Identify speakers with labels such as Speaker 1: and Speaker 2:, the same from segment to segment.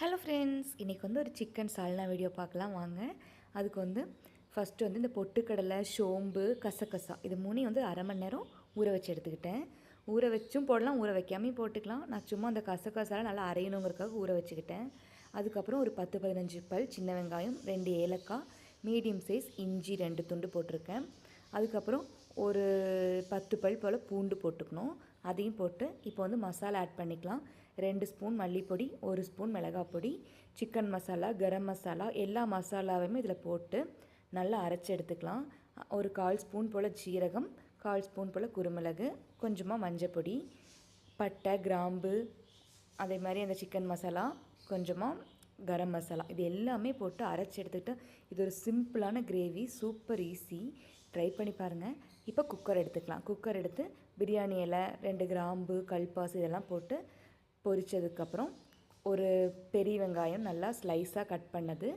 Speaker 1: Hello friends, இன்றைக்கி ஒரு chicken சால்னா video பார்க்கலாம் வாங்க. அதுக்கு ஃபஸ்ட்டு இந்த பொட்டுக்கடலை, சோம்பு, கசகசா இது மூணையும் அரை மணி நேரம் ஊற வச்சு எடுத்துக்கிட்டேன். ஊற வச்சும் போடலாம், ஊற வைக்காமையும் போட்டுக்கலாம். நான் சும்மா அந்த கசகசாலாம் நல்லா அரையணுங்கிறதுக்காக ஊற வச்சுக்கிட்டேன். அதுக்கப்புறம் ஒரு 10-15 பல் சின்ன வெங்காயம், 2 ஏலக்காய், மீடியம் சைஸ் இஞ்சி 2 துண்டு போட்டிருக்கேன். அதுக்கப்புறம் ஒரு 10 பல் போல் பூண்டு போட்டுக்கணும். அதையும் போட்டு இப்போ மசாலா ஆட் பண்ணிக்கலாம். 2 ஸ்பூன் மல்லிப்பொடி, 1 ஸ்பூன் மிளகாய் பொடி, சிக்கன் மசாலா, கரம் மசாலா எல்லா மசாலாவையுமே இதில் போட்டு நல்லா அரைச்சி எடுத்துக்கலாம். ஒரு 1/4 ஸ்பூன் போல் ஜீரகம், 1/4 ஸ்பூன் போல் குருமிளகு, கொஞ்சமாக மஞ்சப்பொடி, பட்டை, கிராம்பு, அதே மாதிரி அந்த சிக்கன் மசாலா, கொஞ்சமாக கரம் மசாலா இது எல்லாமே போட்டு அரைச்சி எடுத்துக்கிட்டு இது ஒரு சிம்பிளான கிரேவி, சூப்பர் ஈஸி. ட்ரை பண்ணி பாருங்கள். இப்போ குக்கர் எடுத்துக்கலாம். குக்கர் எடுத்து பிரியாணி இலை, 2 கிராம்பு, கல்பாசி இதெல்லாம் போட்டு பொரித்ததுக்கப்புறம் ஒரு பெரிய வெங்காயம் நல்லா ஸ்லைஸாக கட் பண்ணது,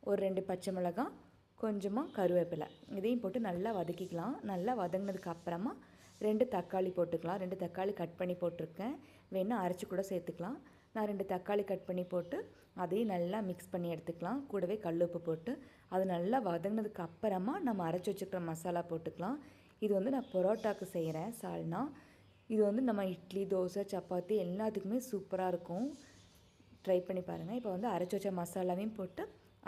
Speaker 1: ஒரு 2 பச்சை மிளகாய், கொஞ்சமாக கருவேப்பிலை இதையும் போட்டு நல்லா வதக்கிக்கலாம். நல்லா வதங்கினதுக்கு அப்புறமா 2 தக்காளி போட்டுக்கலாம். 2 தக்காளி கட் பண்ணி போட்டிருக்கேன், வேணால் அரைச்சி கூட சேர்த்துக்கலாம். நான் 2 தக்காளி கட் பண்ணி போட்டு அதையும் நல்லா மிக்ஸ் பண்ணி எடுத்துக்கலாம். கூடவே கல்லுப்பு போட்டு அது நல்லா வதங்கினதுக்கு அப்புறமா நம்ம அரைச்சி வச்சுக்கிற மசாலா போட்டுக்கலாம். இது நான் பரோட்டாவுக்கு செய்கிறேன் சால்னா. இது நம்ம இட்லி, தோசை, சப்பாத்தி எல்லாத்துக்குமே சூப்பராக இருக்கும். ட்ரை பண்ணி பாருங்கள். இப்போ அரைச்சி வச்ச மசாலாவையும் போட்டு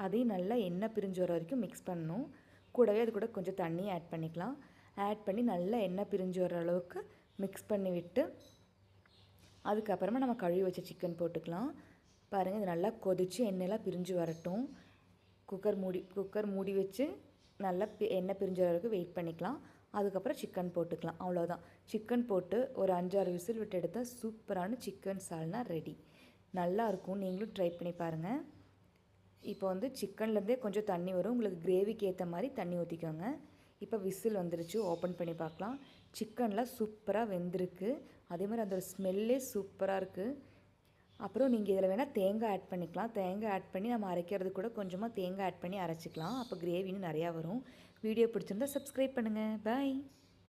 Speaker 1: அதையும் நல்லா எண்ணெய் பிரிஞ்சு வர வரைக்கும் மிக்ஸ் பண்ணணும். கூடவே அது கூட கொஞ்சம் தண்ணி ஆட் பண்ணிக்கலாம். ஆட் பண்ணி நல்லா எண்ணெய் பிரிஞ்சு வர அளவுக்கு மிக்ஸ் பண்ணி விட்டு அதுக்கப்புறமா நம்ம கழுவி வச்ச சிக்கன் போட்டுக்கலாம். பாருங்கள், இது நல்லா கொதித்து எண்ணெயெல்லாம் பிரிஞ்சு வரட்டும். குக்கர் மூடி வச்சு நல்லா எண்ணெய் பிரிஞ்ச அளவுக்கு வெயிட் பண்ணிக்கலாம். அதுக்கப்புறம் சிக்கன் போட்டுக்கலாம். அவ்வளோதான். சிக்கன் போட்டு ஒரு 5-6 விசில் விட்டு எடுத்தால் சூப்பரான சிக்கன் சால்னா ரெடி. நல்லாயிருக்கும், நீங்களும் ட்ரை பண்ணி பாருங்கள். இப்போ சிக்கன்லேருந்தே கொஞ்சம் தண்ணி வரும். உங்களுக்கு கிரேவிக்கு ஏற்ற மாதிரி தண்ணி ஊற்றிக்கோங்க. இப்போ விசில் வந்துருச்சு, ஓப்பன் பண்ணி பார்க்கலாம். சிக்கனில் சூப்பராக வெந்திருக்கு. அதே மாதிரி அந்த ஸ்மெல்லே சூப்பராக இருக்குது. அப்புறம் நீங்கள் இதில் வேணால் தேங்காய் ஆட் பண்ணிக்கலாம். தேங்காய் ஆட் பண்ணி நம்ம அரைக்கிறது கூட கொஞ்சமாக தேங்காய் ஆட் பண்ணி அரைச்சிக்கலாம். அப்போ கிரேவின்னு நிறையா வரும். வீடியோ பிடிச்சிருந்தால் சப்ஸ்கிரைப் பண்ணுங்கள். பாய்.